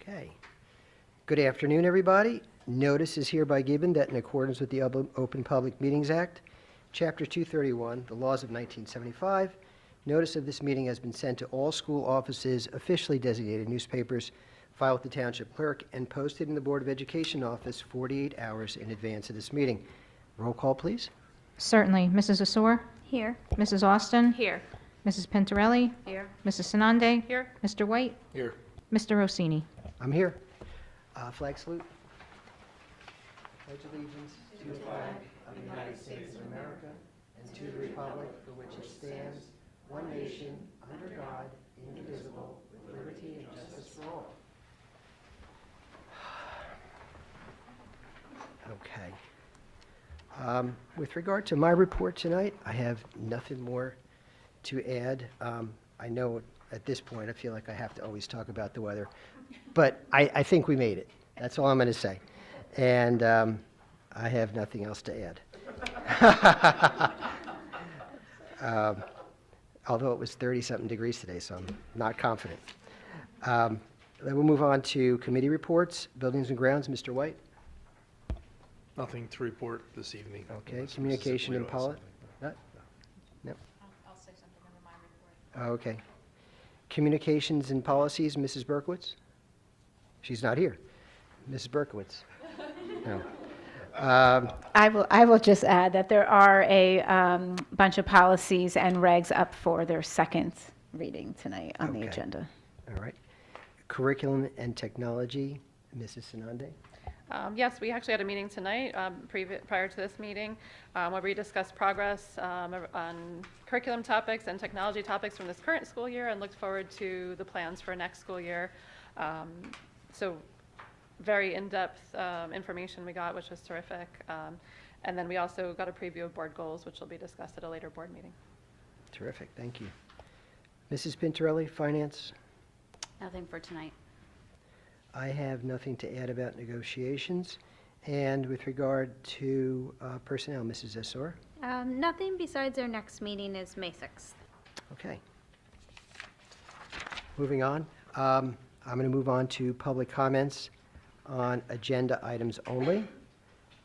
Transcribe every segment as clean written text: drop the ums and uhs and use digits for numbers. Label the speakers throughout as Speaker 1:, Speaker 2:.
Speaker 1: Okay. Good afternoon, everybody. Notice is hereby given that in accordance with the Open Public Meetings Act, Chapter 231, the laws of 1975, notice of this meeting has been sent to all school offices, officially designated newspapers, filed with the Township Clerk, and posted in the Board of Education office 48 hours in advance of this meeting. Roll call, please.
Speaker 2: Certainly. Mrs. Asor?
Speaker 3: Here.
Speaker 2: Mrs. Austin?
Speaker 3: Here.
Speaker 2: Mrs. Pintarelli?
Speaker 3: Here.
Speaker 2: Mrs. Sanande?
Speaker 3: Here.
Speaker 2: Mr. White?
Speaker 4: Here.
Speaker 2: Mr. Rossini?
Speaker 1: I'm here. Flag salute. Pledge allegiance to the flag of the United States of America and to the republic for which it stands, one nation, under God, indivisible, with liberty and justice for all. Okay. With regard to my report tonight, I have nothing more to add. I know at this point I feel like I have to always talk about the weather, but I think we made it. That's all I'm going to say. And I have nothing else to add. Although it was 30-something degrees today, so I'm not confident. Then we'll move on to committee reports. Buildings and Grounds, Mr. White.
Speaker 4: Nothing to report this evening.
Speaker 1: Okay,
Speaker 4: unless
Speaker 1: communication and
Speaker 4: Mrs. Leo has
Speaker 1: policy.
Speaker 4: something.
Speaker 1: No?
Speaker 3: I'll say something under my report.
Speaker 1: Okay. Communications and policies, Mrs. Berkowitz? She's not here. Mrs. Berkowitz? No.
Speaker 3: I will just add that there are a bunch of policies and regs up for their second reading tonight on the
Speaker 1: Okay.
Speaker 3: agenda.
Speaker 1: All right. Curriculum and technology, Mrs. Sanande?
Speaker 5: Yes, we actually had a meeting tonight, prior to this meeting, where we discussed progress on curriculum topics and technology topics from this current school year and looked forward to the plans for next school year. So very in-depth information we got, which was terrific. And then we also got a preview of board goals, which will be discussed at a later board meeting.
Speaker 1: Terrific, thank you. Mrs. Pintarelli, Finance?
Speaker 6: Nothing for tonight.
Speaker 1: I have nothing to add about negotiations. And with regard to personnel, Mrs. Essor?
Speaker 7: Nothing besides our next meeting is May 6th.
Speaker 1: Okay. Moving on. I'm going to move on to public comments on agenda items only.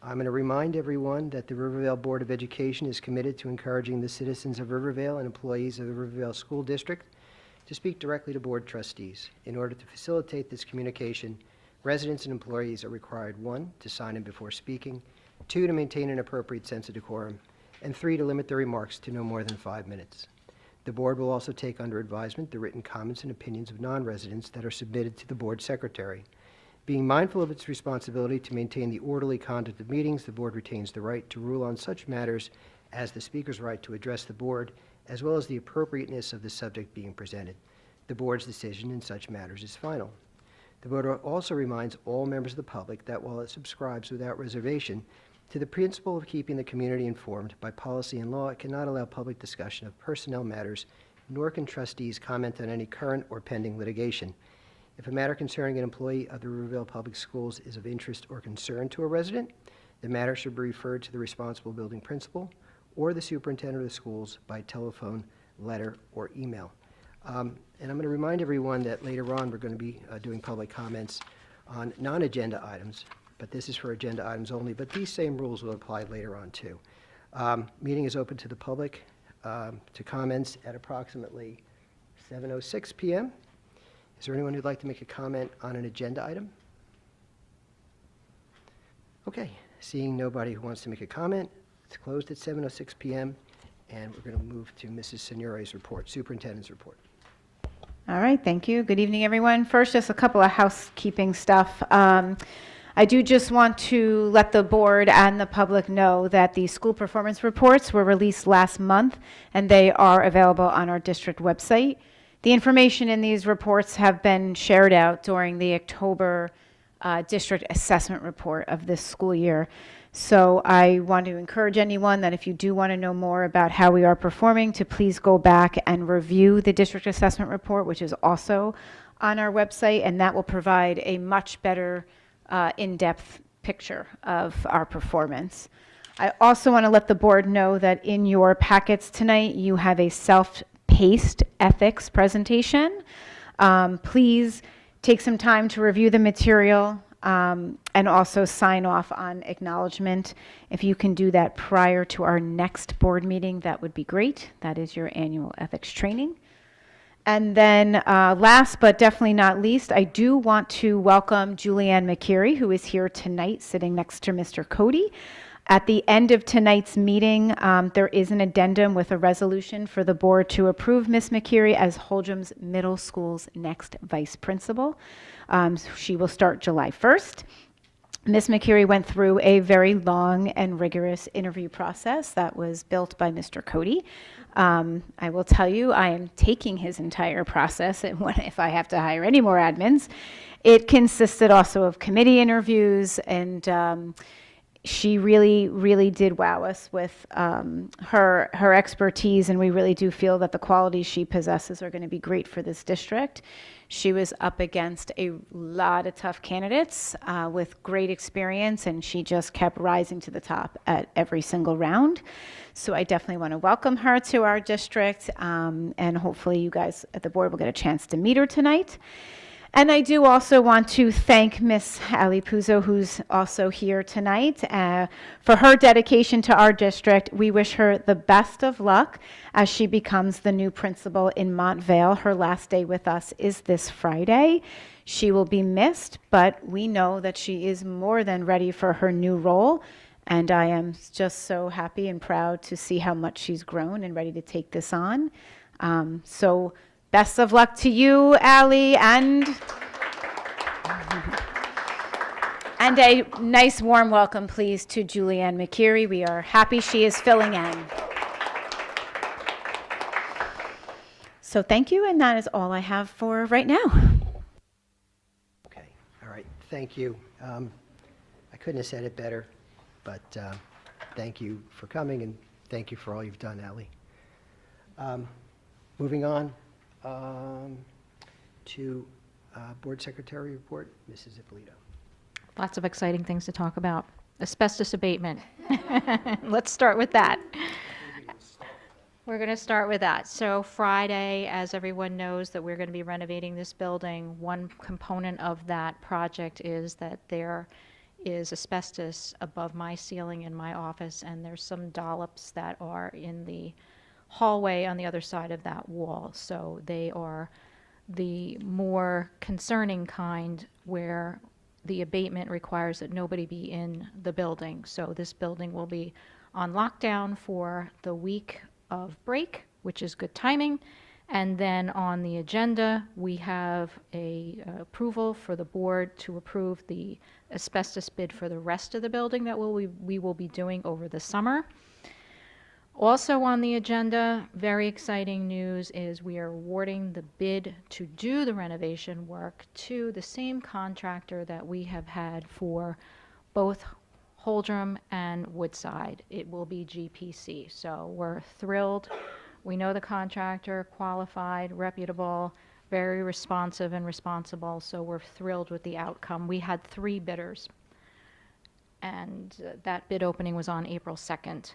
Speaker 1: I'm going to remind everyone that the Rivervale Board of Education is committed to encouraging the citizens of Rivervale and employees of the Rivervale School District to speak directly to board trustees. In order to facilitate this communication, residents and employees are required, 1, to sign in before speaking, 2, to maintain an appropriate sense of decorum, and 3, to limit their remarks to no more than 5 minutes. The board will also take under advisement the written comments and opinions of non-residents that are submitted to the board secretary. Being mindful of its responsibility to maintain the orderly conduct of meetings, the board retains the right to rule on such matters as the speaker's right to address the board, as well as the appropriateness of the subject being presented. The board's decision in such matters is final. The board also reminds all members of the public that while it subscribes without reservation to the principle of keeping the community informed by policy and law, it cannot allow public discussion of personnel matters, nor can trustees comment on any current or pending litigation. If a matter concerning an employee of the Rivervale Public Schools is of interest or concern to a resident, the matter should be referred to the responsible building principal or the superintendent of the schools by telephone, letter, or email. And I'm going to remind everyone that later on we're going to be doing public comments on non-agenda items, but this is for agenda items only, but these same rules will apply later on too. Meeting is open to the public to comments at approximately 7:06 p.m. Is there anyone who'd like to make a comment on an agenda item? Okay, seeing nobody who wants to make a comment, it's closed at 7:06 p.m., and we're going to move to Mrs. Signore's report, Superintendent's report.
Speaker 3: All right, thank you. Good evening, everyone. First, just a couple of housekeeping stuff. I do just want to let the board and the public know that the school performance reports were released last month, and they are available on our district website. The information in these reports have been shared out during the October district assessment report of this school year. So I want to encourage anyone that if you do want to know more about how we are performing, to please go back and review the district assessment report, which is also on our website, and that will provide a much better in-depth picture of our performance. I also want to let the board know that in your packets tonight, you have a self-paced ethics presentation. Please take some time to review the material and also sign off on acknowledgement. If you can do that prior to our next board meeting, that would be great. That is your annual ethics training. And then last but definitely not least, I do want to welcome Julianne McCary, who is here tonight sitting next to Mr. Cody. At the end of tonight's meeting, there is an addendum with a resolution for the board to approve Ms. McCary as Holdrum's Middle School's next vice principal. She will start July 1st. Ms. McCary went through a very long and rigorous interview process that was built by Mr. Cody. I will tell you, I am taking his entire process, and if I have to hire any more admins. It consisted also of committee interviews, and she really did wow us with her expertise, and we really do feel that the qualities she possesses are going to be great for this district. She was up against a lot of tough candidates with great experience, and she just kept rising to the top at every single round. So I definitely want to welcome her to our district, and hopefully you guys at the board will get a chance to meet her tonight. And I do also want to thank Miss Ali Puzo, who's also here tonight, for her dedication to our district. We wish her the best of luck as she becomes the new principal in Montvale. Her last day with us is this Friday. She will be missed, but we know that she is more than ready for her new role. And I am just so happy and proud to see how much she's grown and ready to take this on. So best of luck to you, Ali, and a nice warm welcome, please, to Julianne McCary. We are happy she is filling in. So thank you, and that is all I have for right now.
Speaker 1: Okay, all right, thank you. I couldn't have said it better, but thank you for coming, and thank you for all you've done, Ali. Moving on to Board Secretary report, Mrs. Ippolito.
Speaker 2: Lots of exciting things to talk about. Asbestos abatement. Let's start with that. We're going to start with that. So Friday, as everyone knows, that we're going to be renovating this building. One component of that project is that there is asbestos above my ceiling in my office, and there's some dollops that are in the hallway on the other side of that wall. So they are the more concerning kind, where the abatement requires that nobody be in the building. So this building will be on lockdown for the week of break, which is good timing. And then on the agenda, we have a approval for the board to approve the asbestos bid for the rest of the building that we will be doing over the summer. Also on the agenda, very exciting news is we are awarding the bid to do the renovation work to the same contractor that we have had for both Holdrum and Woodside. It will be GPC. So we're thrilled. We know the contractor, qualified, reputable, very responsive and responsible, so we're thrilled with the outcome. We had 3 bidders, and that bid opening was on April 2nd.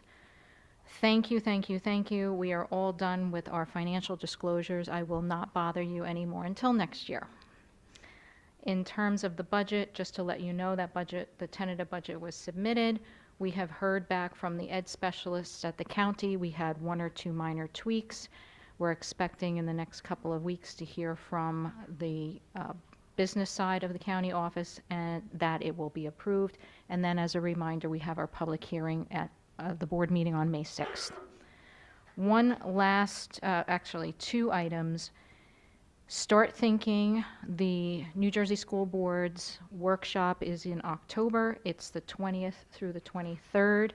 Speaker 2: Thank you, thank you, thank you. We are all done with our financial disclosures. I will not bother you anymore until next year. In terms of the budget, just to let you know, that budget, the tentative budget was submitted. We have heard back from the ed specialists at the county. We had 1 or 2 minor tweaks. We're expecting in the next couple of weeks to hear from the business side of the county office, and that it will be approved. And then, as a reminder, we have our public hearing at the board meeting on May 6th. One last, actually 2 items. Start thinking. The New Jersey School Board's workshop is in October. It's the 20th through the 23rd,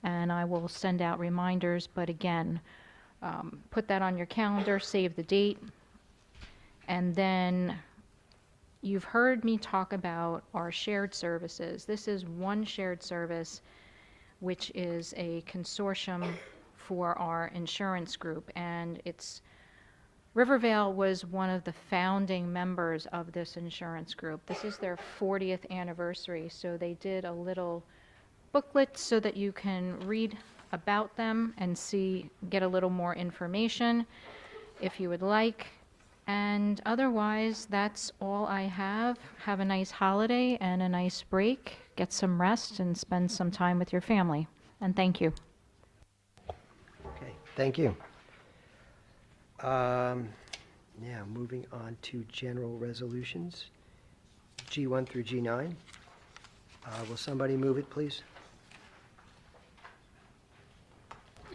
Speaker 2: and I will send out reminders, but again, put that on your calendar, save the date. And then you've heard me talk about our shared services. This is one shared service, which is a consortium for our insurance group, and Rivervale was one of the founding members of this insurance group. This is their 40th anniversary, so they did a little booklet so that you can read about them and get a little more information if you would like. And otherwise, that's all I have. Have a nice holiday and a nice break. Get some rest and spend some time with your family. And thank you.
Speaker 1: Okay, thank you. Now, moving on to general resolutions, G1 through G9. Will somebody move it, please?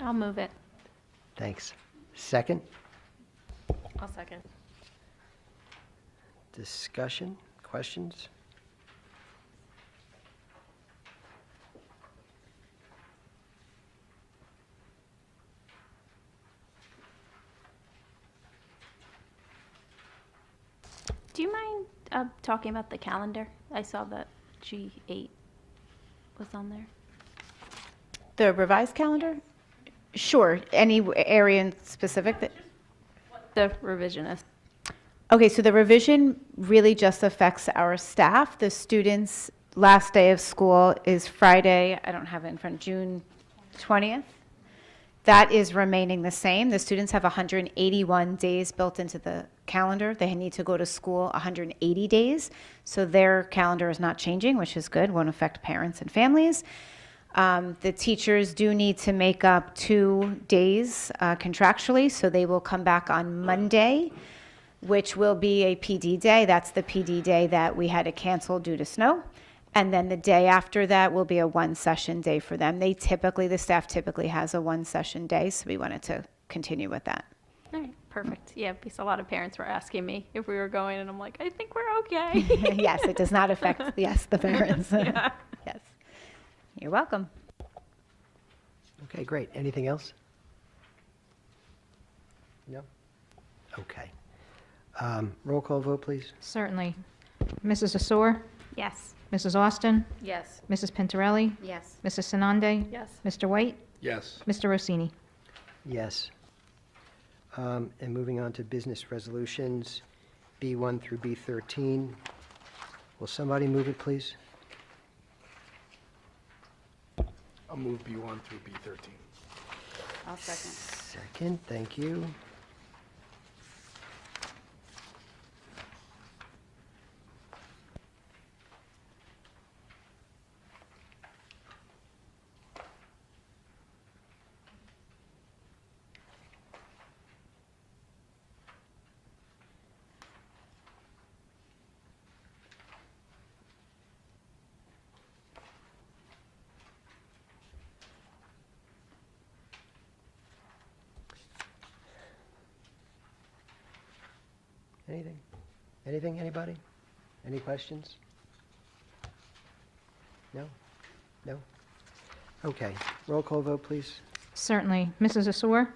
Speaker 6: I'll move it.
Speaker 1: Thanks. Second,
Speaker 5: I'll second.
Speaker 1: discussion, questions?
Speaker 6: Do you mind talking about the calendar? I saw that G8 was on there.
Speaker 3: The revised calendar? Sure. Any area in specific that?
Speaker 6: The revisionist.
Speaker 3: Okay, so the revision really just affects our staff. The students' last day of school is Friday, I don't have it in front, June 20th. That is remaining the same. The students have 181 days built into the calendar. They need to go to school 180 days. So their calendar is not changing, which is good, won't affect parents and families. The teachers do need to make up 2 days contractually, so they will come back on Monday, which will be a PD day. That's the PD day that we had to cancel due to snow. And then the day after that will be a 1-session day for them. The staff typically has a 1-session day, so we wanted to continue with that.
Speaker 6: All right, perfect. Yeah, because a lot of parents were asking me if we were going, and I'm like, I think we're okay.
Speaker 3: Yes, it does not affect, the parents.
Speaker 6: Yeah.
Speaker 3: Yes. You're welcome.
Speaker 1: Okay, great. Anything else? No? Okay. Roll call vote, please.
Speaker 2: Certainly. Mrs. Asor,
Speaker 7: Yes.
Speaker 2: Mrs. Austin,
Speaker 6: Yes.
Speaker 2: Mrs. Pintorelli,
Speaker 7: Yes.
Speaker 2: Mrs. Sanande,
Speaker 5: Yes.
Speaker 2: Mr. White,
Speaker 4: Yes.
Speaker 2: Mr. Rossini.
Speaker 1: Yes. And moving on to business resolutions, B1 through B13. Will somebody move it, please?
Speaker 4: I'll move B1 through B13.
Speaker 6: I'll second.
Speaker 1: Second, thank you. Anything? Anything, anybody? Any questions? No? No? Okay, roll call vote, please.
Speaker 2: Certainly. Mrs. Asor,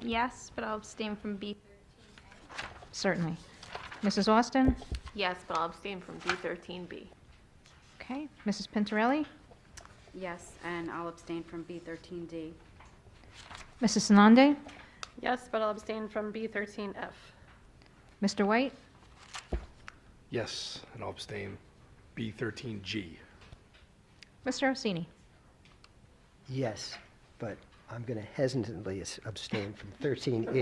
Speaker 7: Yes, but I'll abstain from B.
Speaker 2: certainly. Mrs. Austin,
Speaker 8: Yes, but I'll abstain from B13B.
Speaker 2: okay. Mrs. Pintorelli,
Speaker 6: Yes, and I'll abstain from B13D.
Speaker 2: Mrs. Sanande,
Speaker 5: Yes, but I'll abstain from B13F.
Speaker 2: Mr. White,
Speaker 4: Yes, and I'll abstain. B13G.
Speaker 2: Mr. Rossini.
Speaker 1: Yes, but I'm going to hesitantly abstain from 13E.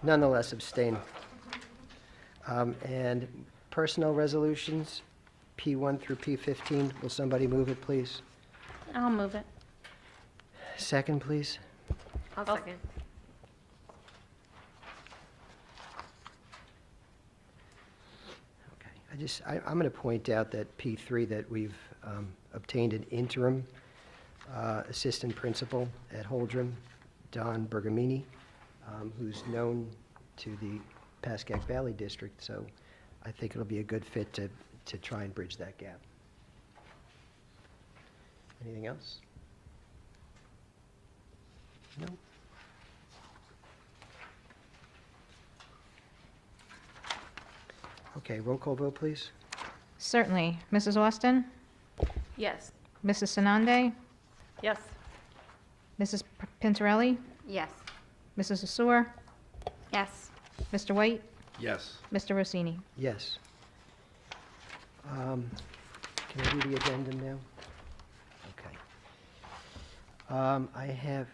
Speaker 1: Nonetheless, abstain. And personnel resolutions, P1 through P15. Will somebody move it, please?
Speaker 6: I'll move it.
Speaker 1: Second, please.
Speaker 8: I'll second.
Speaker 1: Okay, I'm going to point out that P3, that we've obtained an interim assistant principal at Holdrum, Don Bergamini, who's known to the Pascack Valley District, so I think it'll be a good fit to try and bridge that gap. Anything else? No? Okay, roll call vote, please.
Speaker 2: Certainly. Mrs. Austin,
Speaker 8: Yes.
Speaker 2: Mrs. Sanande,
Speaker 5: Yes.
Speaker 2: Mrs. Pintorelli,
Speaker 6: Yes.
Speaker 2: Mrs. Asor,
Speaker 7: Yes.
Speaker 2: Mr. White,
Speaker 4: Yes.
Speaker 2: Mr. Rossini.
Speaker 1: Yes. Can I do the addendum now? Okay. I have,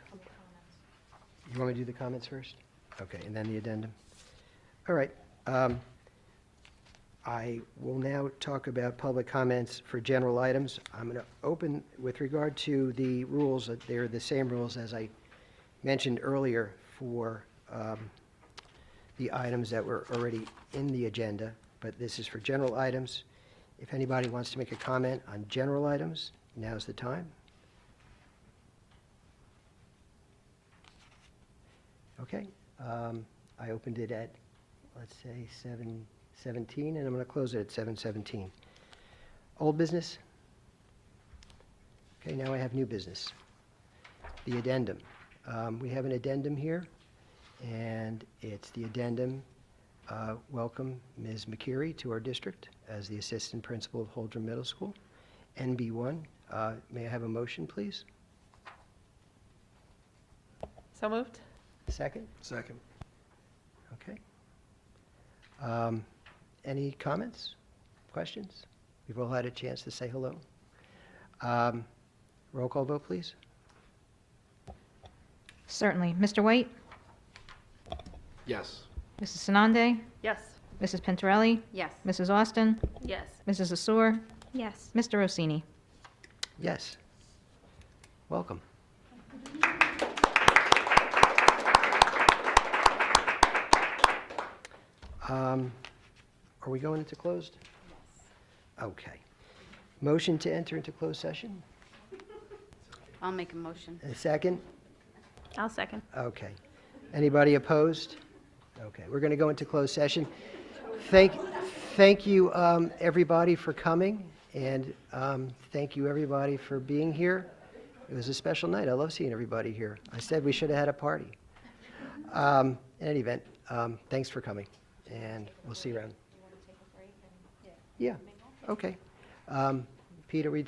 Speaker 1: you want me to do the comments first? Okay, and then the addendum. All right. I will now talk about public comments for general items. I'm going to open, with regard to the rules, they're the same rules as I mentioned earlier for the items that were already in the agenda, but this is for general items. If anybody wants to make a comment on general items, now's the time. Okay, I opened it at, let's say, 7:17, and I'm going to close it at 7:17. Old business? Okay, now I have new business. The addendum. We have an addendum here, and it's the addendum, welcome Ms. McCreary to our district as the Assistant Principal of Holdren Middle School, NB1. May I have a motion, please?
Speaker 5: So moved?
Speaker 1: Second?
Speaker 4: Second.
Speaker 1: Okay. Any comments, questions? We've all had a chance to say hello. Roll call vote, please.
Speaker 2: Certainly. Mr. White?
Speaker 4: Yes.
Speaker 2: Mrs. Sanande?
Speaker 5: Yes.
Speaker 2: Mrs. Pintarelli?
Speaker 8: Yes.
Speaker 2: Mrs. Austin?
Speaker 8: Yes.
Speaker 2: Mrs. Asur?
Speaker 7: Yes.
Speaker 2: Mr. Rossini?
Speaker 1: Yes. Welcome. Are we going into closed? Yes. Okay. Motion to enter into closed session?
Speaker 9: I'll make a motion.
Speaker 1: A second?
Speaker 7: I'll second.
Speaker 1: Okay. Anybody opposed? Okay, we're going to go into closed session. Thank you, everybody, for coming, and thank you, everybody, for being here. It was a special night. I love seeing everybody here. I said we should have had a party. In any event, thanks for coming, and we'll see you around. Yeah, okay. Pete, are we done?